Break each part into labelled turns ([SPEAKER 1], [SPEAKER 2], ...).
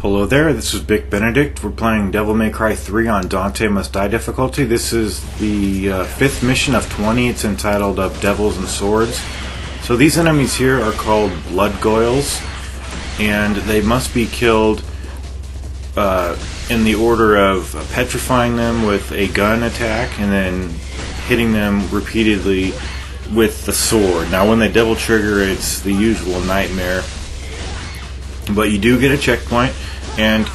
[SPEAKER 1] Hello there, this is Big Benedict. We're playing Devil May Cry 3 on Dante Must Die difficulty. This is the 5th mission of 20. It's entitled Of Devils and Swords. So these enemies here are called Blood Goyles, and they must be killed in the order of petrifying them with a gun attack and then hitting them repeatedly with the sword. Now when they double trigger, it's the usual nightmare, but you do get a checkpoint. And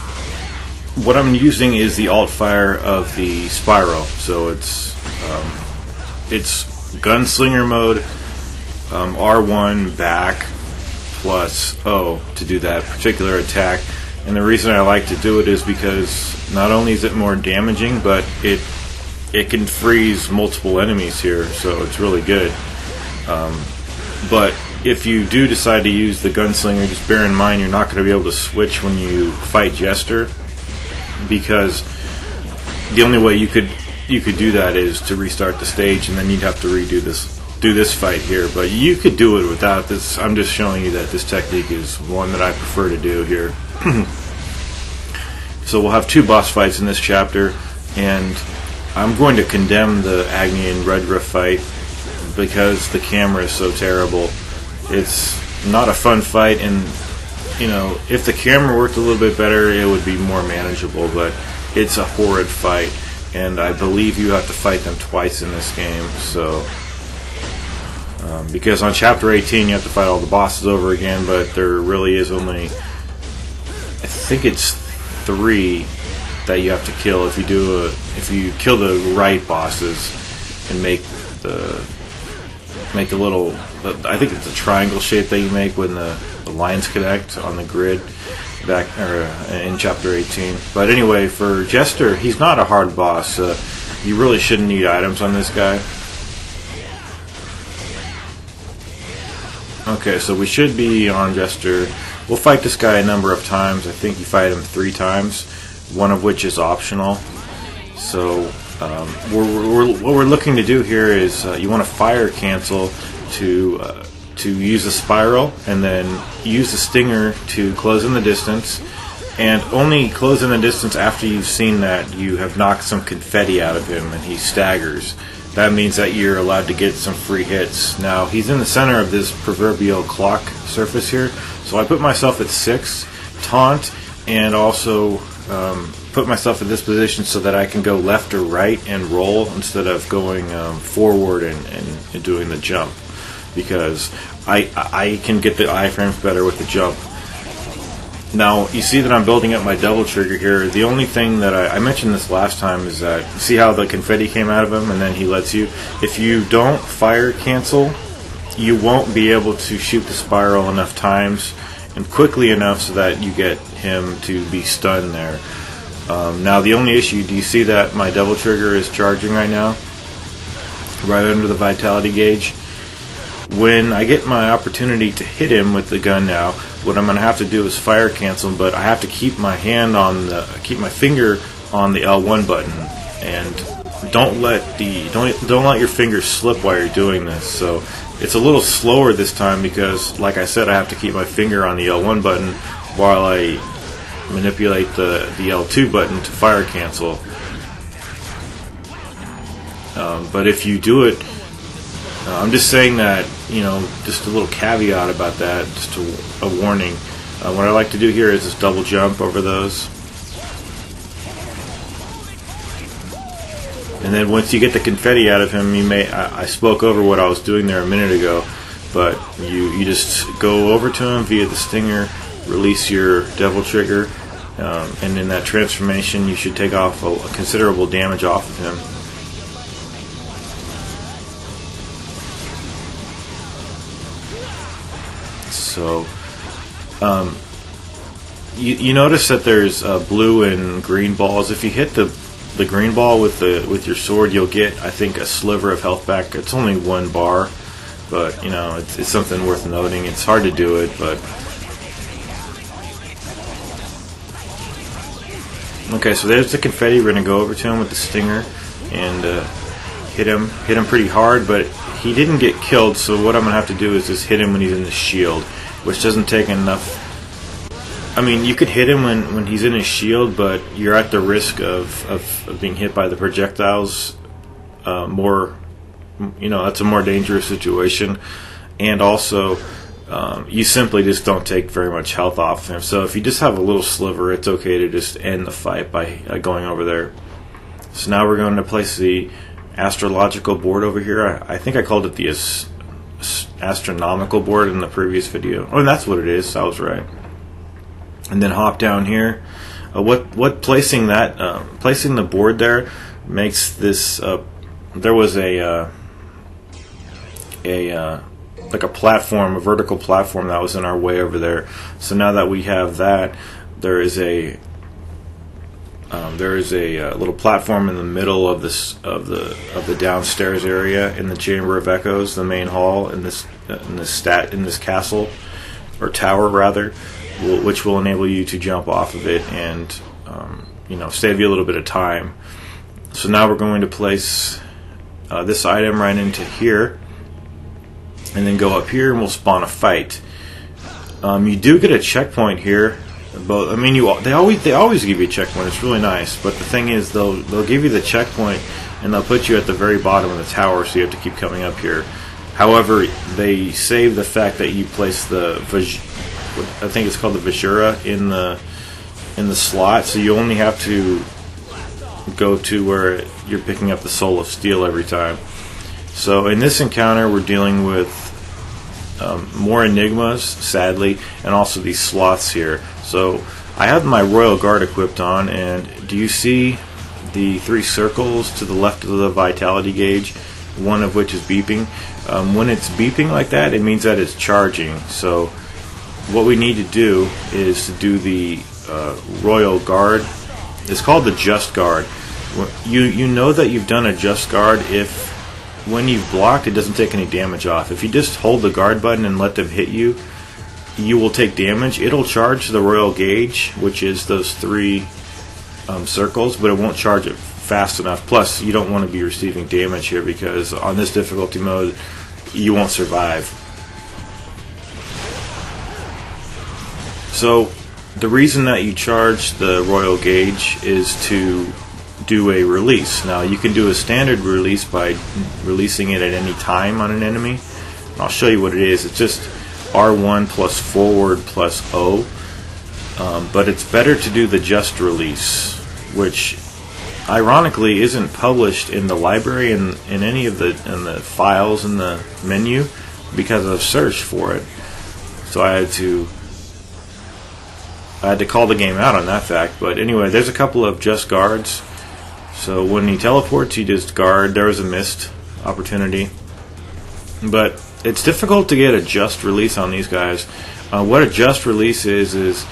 [SPEAKER 1] what I'm using is the alt fire of the Spiral. So it's gunslinger mode, R1 back plus O to do that particular attack. And the reason I like to do it is because not only is it more damaging, but it can freeze multiple enemies here, so it's really good. But if you do decide to use the gunslinger, just bear in mind you're not going to be able to switch when you fight Jester, because the only way you could do that is to restart the stage, and then you'd have to do this fight here. But you could do it without this. I'm just showing you that this technique is one that I prefer to do here. So we'll have 2 boss fights in this chapter, and I'm going to condemn the Agni and Rudra fight because the camera is so terrible. It's not a fun fight, and if the camera worked a little bit better, it would be more manageable, but it's a horrid fight, and I believe you have to fight them twice in this game. So because on chapter 18 you have to fight all the bosses over again, but there really is only, I think it's 3 that you have to kill if you kill the right bosses and make the little, I think it's a triangle shape that you make when the lines connect on the grid back in chapter 18. But anyway, for Jester, he's not a hard boss. You really shouldn't need items on this guy. Okay, so we should be on Jester. We'll fight this guy a number of times. I think you fight him 3 times, one of which is optional. So what we're looking to do here is you want to fire cancel to use the Spiral, and then use the Stinger to close in the distance, and only close in the distance after you've seen that you have knocked some confetti out of him and he staggers. That means that you're allowed to get some free hits. Now he's in the center of this proverbial clock surface here, so I put myself at 6, taunt, and also put myself in this position so that I can go left or right and roll instead of going forward and doing the jump, because I can get the iframes better with the jump. Now you see that I'm building up my double trigger here. The only thing that I mentioned this last time is that, see how the confetti came out of him and then he lets you, if you don't fire cancel, you won't be able to shoot the Spiral enough times and quickly enough so that you get him to be stunned there. Now the only issue, do you see that my double trigger is charging right now? Right under the vitality gauge. When I get my opportunity to hit him with the gun now, what I'm going to have to do is fire cancel, but I have to keep my finger on the L1 button, and don't let your finger slip while you're doing this. So it's a little slower this time because, like I said, I have to keep my finger on the L1 button while I manipulate the L2 button to fire cancel. But if you do it, I'm just saying that, just a little caveat about that, just a warning. What I like to do here is just double jump over those. And then once you get the confetti out of him, I spoke over what I was doing there a minute ago, but you just go over to him via the Stinger, release your devil trigger, and in that transformation you should take off a considerable damage off of him. So you notice that there's blue and green balls. If you hit the green ball with your sword, you'll get, I think, a sliver of health back. It's only 1 bar, but it's something worth noting. It's hard to do it, but okay. So there's the confetti. We're gonna go over to him with the Stinger and hit him pretty hard, but he didn't get killed. So what I'm gonna have to do is just hit him when he's in the shield, which doesn't take enough I mean, you could hit him when he's in his shield, but you're at the risk of being hit by the projectiles. More, that's a more dangerous situation, and also you simply just don't take very much health off him. So if you just have a little sliver, it's okay to just end the fight by going over there. So now we're going to place the astrological board over here. I think I called it the astronomical board in the previous video. Oh, and that's what it is. So I was right. And then hop down here. What placing the board there makes this. There was like a platform, a vertical platform that was in our way over there. So now that we have that, there is a little platform in the middle of the downstairs area in the Chamber of Echoes, the main hall in this castle or tower rather, which will enable you to jump off of it and save you a little bit of time. So now we're going to place this item right into here, and then go up here, and we'll spawn a fight. You do get a checkpoint here. But I mean, they always give you a checkpoint. It's really nice. But the thing is, they'll give you the checkpoint, and they'll put you at the very bottom of the tower, so you have to keep coming up here. However, they save the fact that you place I think it's called the Vajura in the slot, so you only have to go to where you're picking up the Soul of Steel every time. So in this encounter, we're dealing with more enigmas, sadly, and also these sloths here. So I have my Royal Guard equipped on, and do you see the 3 circles to the left of the vitality gauge, one of which is beeping? When it's beeping like that, it means that it's charging. So what we need to do is to do the Royal Guard. It's called the Just Guard. You know that you've done a Just Guard if when you've blocked, it doesn't take any damage off. If you just hold the guard button and let them hit you, you will take damage. It'll charge the Royal Gauge, which is those 3 circles, but it won't charge it fast enough. Plus, you don't want to be receiving damage here, because on this difficulty mode, you won't survive. So, the reason that you charge the Royal Gauge is to do a release. Now, you can do a standard release by releasing it at any time on an enemy. And I'll show you what it is. It's just R1 plus forward plus O. But it's better to do the just release, which ironically isn't published in the library in any of the files in the menu, because I've searched for it. So I had to call the game out on that fact. But anyway, there's a couple of just guards. So when he teleports, you just guard. There was a missed opportunity. But it's difficult to get a just release on these guys. What a just release is it's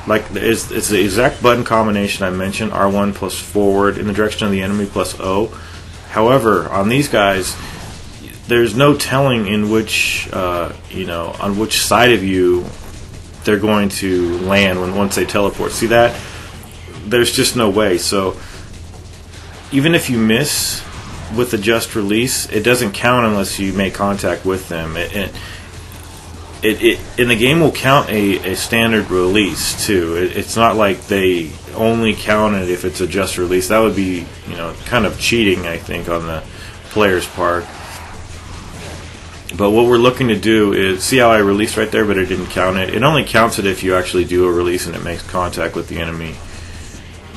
[SPEAKER 1] the exact button combination I mentioned, R1 plus forward in the direction of the enemy plus O. However, on these guys, there's no telling in which, on which side of you they're going to land once they teleport. See that? There's just no way. So even if you miss with the just release, it doesn't count unless you make contact with them. And the game will count a standard release too. It's not like they only count it if it's a just release. That would be kind of cheating, I think, on the player's part. But what we're looking to do is, see how I released right there, but it didn't count it. It only counts it if you actually do a release and it makes contact with the enemy.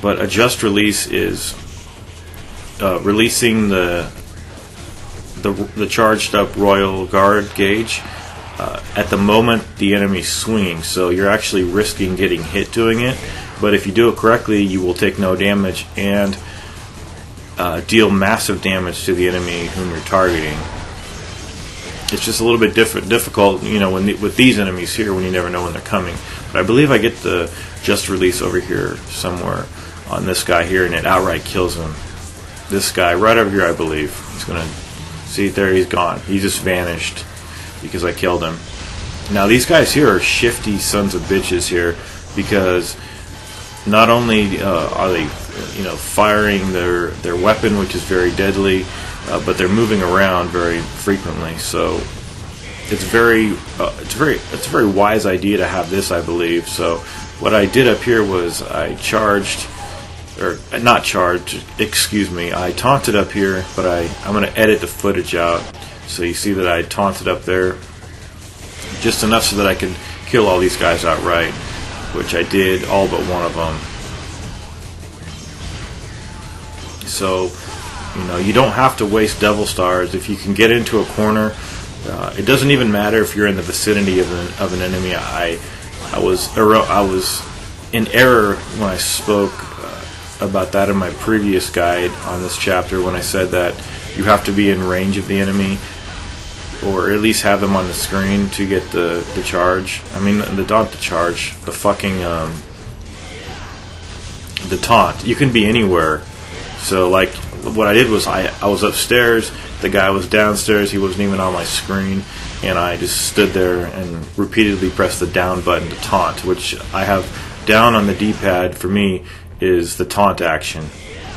[SPEAKER 1] But a just release is releasing the charged up Royal Guard gauge at the moment the enemy's swinging. So you're actually risking getting hit doing it. But if you do it correctly, you will take no damage and deal massive damage to the enemy whom you're targeting. It's just a little bit difficult, with these enemies here, when you never know when they're coming. But I believe I get the just release over here somewhere on this guy here, and it outright kills him. This guy right over here, I believe. He's gonna see there. He's gone. He just vanished because I killed him. Now these guys here are shifty sons of bitches here, because not only are they, firing their weapon, which is very deadly. But they're moving around very frequently, so it's a very wise idea to have this, I believe. So what I did up here was I charged, or not charged, excuse me, I taunted up here, but I'm going to edit the footage out. So you see that I taunted up there just enough so that I could kill all these guys outright, which I did, all but one of them. So, you know, you don't have to waste devil stars. If you can get into a corner, it doesn't even matter if you're in the vicinity of an enemy. I was in error when I spoke about that in my previous guide on this chapter, when I said that you have to be in range of the enemy, or at least have them on the screen to get the charge. I mean, not the charge, the fucking the taunt. You can be anywhere. So like what I did was I was upstairs, the guy was downstairs, he wasn't even on my screen, and I just stood there and repeatedly pressed the down button to taunt, which I have down on the D-pad for me is the taunt action.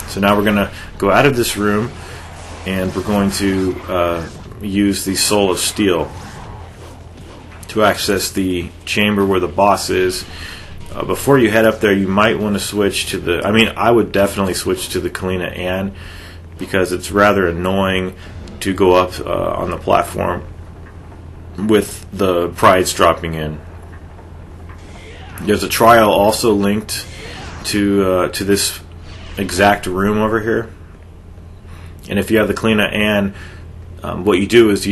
[SPEAKER 1] So now we're going to go out of this room, and we're going to use the Soul of Steel to access the chamber where the boss is. Before you head up there, you might want to switch to the... I mean, I would definitely switch to the Kalina Ann, because it's rather annoying to go up on the platform with the prides dropping in. There's a trial also linked to this exact room over here. And if you have the Kalina Ann, what you do is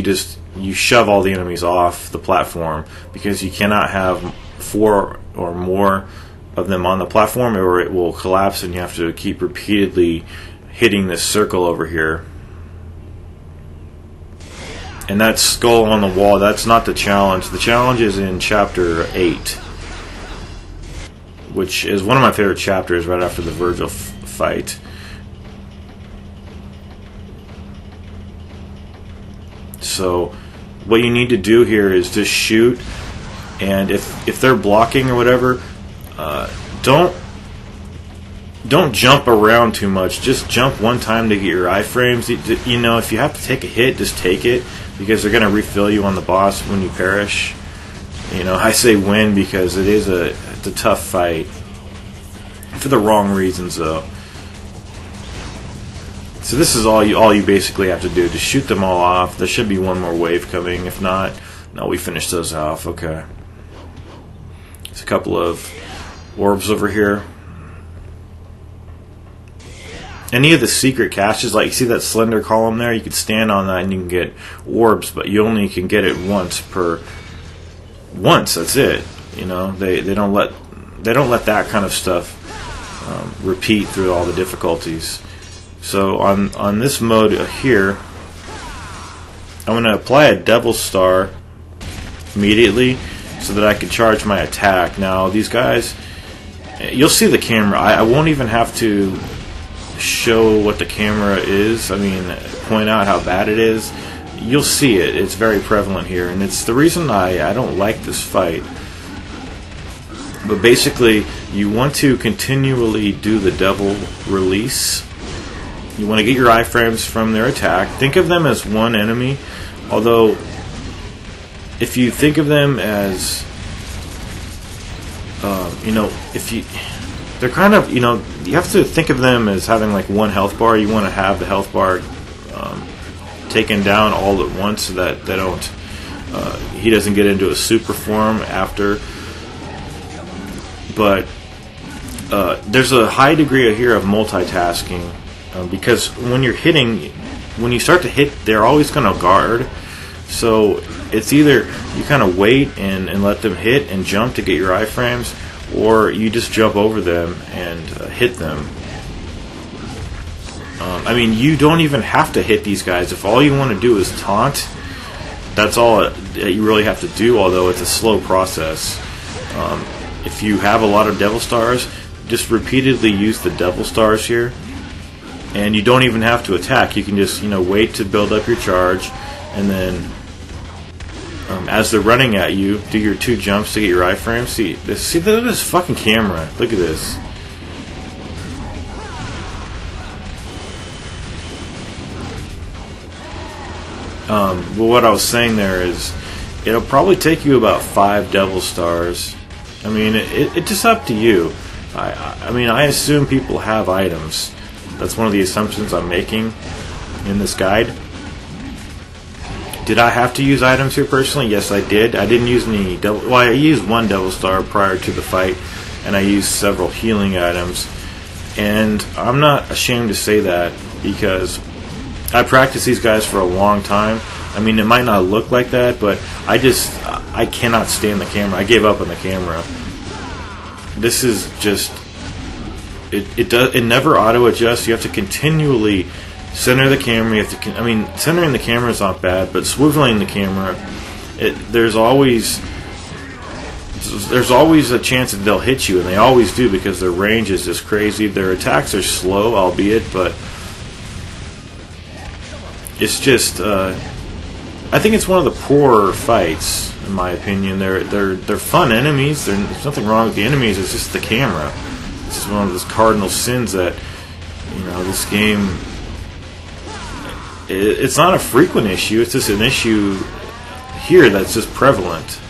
[SPEAKER 1] you shove all the enemies off the platform, because you cannot have 4 or more of them on the platform, or it will collapse, and you have to keep repeatedly hitting this circle over here. And that skull on the wall, that's not the challenge. The challenge is in chapter 8, which is one of my favorite chapters, right after the Virgil fight. So what you need to do here is just shoot, and if they're blocking or whatever, don't jump around too much. Just jump one time to get your iframes. You know, if you have to take a hit, just take it, because they're going to refill you on the boss when you perish. You know, I say win because it's a tough fight for the wrong reasons, though. So this is all you basically have to do. Just shoot them all off. There should be one more wave coming. If not, no, we finished those off. Okay. There's a couple of orbs over here. Any of the secret caches, like you see that slender column there, you can stand on that and you can get orbs, but you only can get it once. That's it. You know, they don't let that kind of stuff repeat through all the difficulties. So on this mode here, I'm going to apply a Devil Star immediately so that I can charge my attack. Now these guys, you'll see the camera. I won't even have to show what the camera is. I mean, point out how bad it is. You'll see it. It's very prevalent here, and it's the reason I don't like this fight. But basically, you want to continually do the devil release. You want to get your iframes from their attack. Think of them as one enemy, although if you think of them as they're kind of, you have to think of them as having like one health bar. You want to have the health bar taken down all at once, so that they don't he doesn't get into a super form after. But there's a high degree here of multitasking, because when you start to hit, they're always going to guard. So it's either you kind of wait and let them hit and jump to get your iframes, or you just jump over them and hit them. I mean, you don't even have to hit these guys. If all you want to do is taunt, that's all that you really have to do, although it's a slow process. If you have a lot of Devil Stars, just repeatedly use the Devil Stars here, and you don't even have to attack. You can just wait to build up your charge, and then as they're running at you, do your 2 jumps to get your iframes. See, look at this fucking camera. Look at this. Well, what I was saying there is, it'll probably take you about 5 Devil Stars I mean, it's just up to you. I mean, I assume people have items. That's one of the assumptions I'm making in this guide. Did I have to use items here personally? Yes, I did. I didn't use any well, I used one Devil Star prior to the fight, and I used several healing items. And I'm not ashamed to say that, because I practiced these guys for a long time. I mean, it might not look like that, but I cannot stand the camera. I gave up on the camera. This is just, it never auto adjusts. You have to continually center the camera. You have to, I mean, centering the camera is not bad, but swiveling the camera, there's always a chance that they'll hit you, and they always do, because their range is just crazy. Their attacks are slow, albeit, but it's just, I think it's one of the poorer fights, in my opinion. They're fun enemies. There's nothing wrong with the enemies. It's just the camera. It's just one of those cardinal sins that, you know, this game. It's not a frequent issue. It's just an issue here that's just prevalent.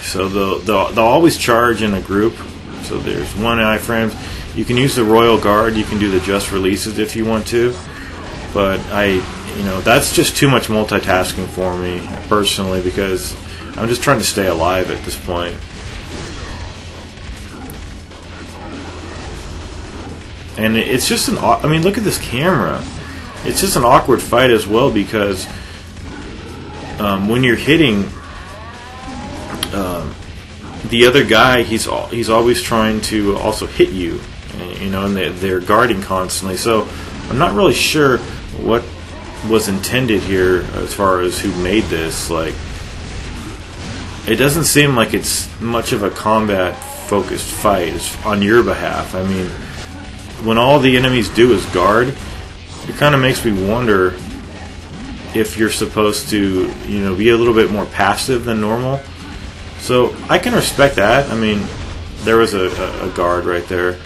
[SPEAKER 1] So they'll always charge in a group. So there's one iframe. You can use the Royal Guard. You can do the just releases if you want to. But that's just too much multitasking for me personally, because I'm just trying to stay alive at this point. And it's just I mean, look at this camera. It's just an awkward fight as well, because when you're hitting the other guy, he's always trying to also hit you, and they're guarding constantly. So I'm not really sure what was intended here as far as who made this. Like, it doesn't seem like it's much of a combat focused fight on your behalf. I mean, when all the enemies do is guard, it kind of makes me wonder if you're supposed to, be a little bit more passive than normal. So I can respect that. I mean, there was a guard right there,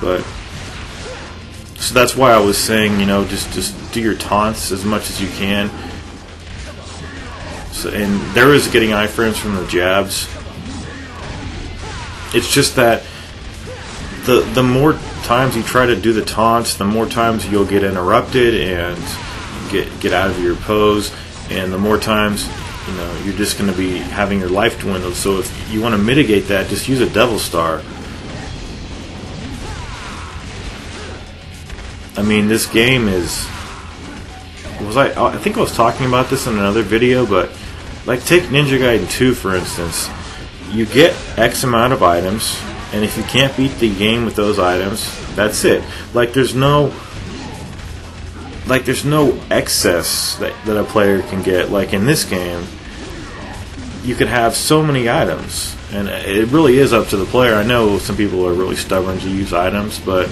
[SPEAKER 1] but so that's why I was saying, just do your taunts as much as you can. So, and there is getting iframes from the jabs. It's just that the more times you try to do the taunts, the more times you'll get interrupted and get out of your pose, and the more times you're just going to be having your life dwindled. So if you want to mitigate that, just use a Devil Star. I mean, this game is. I think I was talking about this in another video, but like, take Ninja Gaiden 2 for instance. You get X amount of items, and if you can't beat the game with those items, that's it. Like, there's no excess that a player can get. Like in this game, you could have so many items, and it really is up to the player. I know some people are really stubborn to use items, but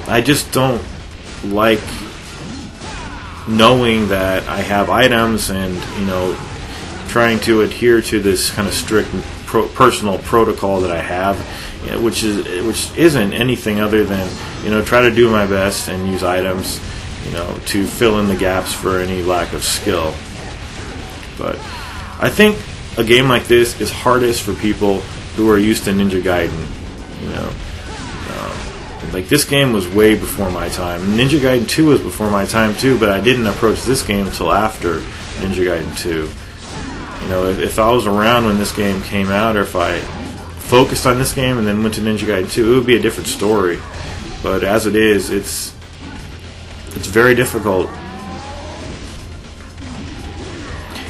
[SPEAKER 1] I just don't like knowing that I have items and trying to adhere to this kind of strict personal protocol that I have, which isn't anything other than try to do my best and use items to fill in the gaps for any lack of skill. But I think a game like this is hardest for people who are used to Ninja Gaiden. Like, this game was way before my time. Ninja Gaiden 2 was before my time too, but I didn't approach this game until after Ninja Gaiden 2. If I was around when this game came out, or if I focused on this game and then went to Ninja Gaiden 2, it would be a different story. But as it is, it's very difficult.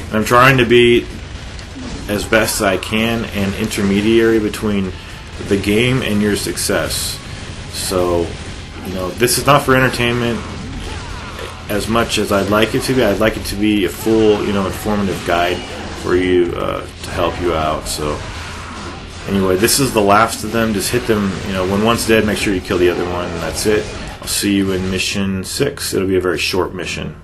[SPEAKER 1] And I'm trying to be as best as I can an intermediary between the game and your success. So, this is not for entertainment as much as I'd like it to be. I'd like it to be a full, informative guide for you to help you out. So, anyway, this is the last of them. Just hit them, when one's dead, make sure you kill the other one, and that's it. I'll see you in mission 6. It'll be a very short mission.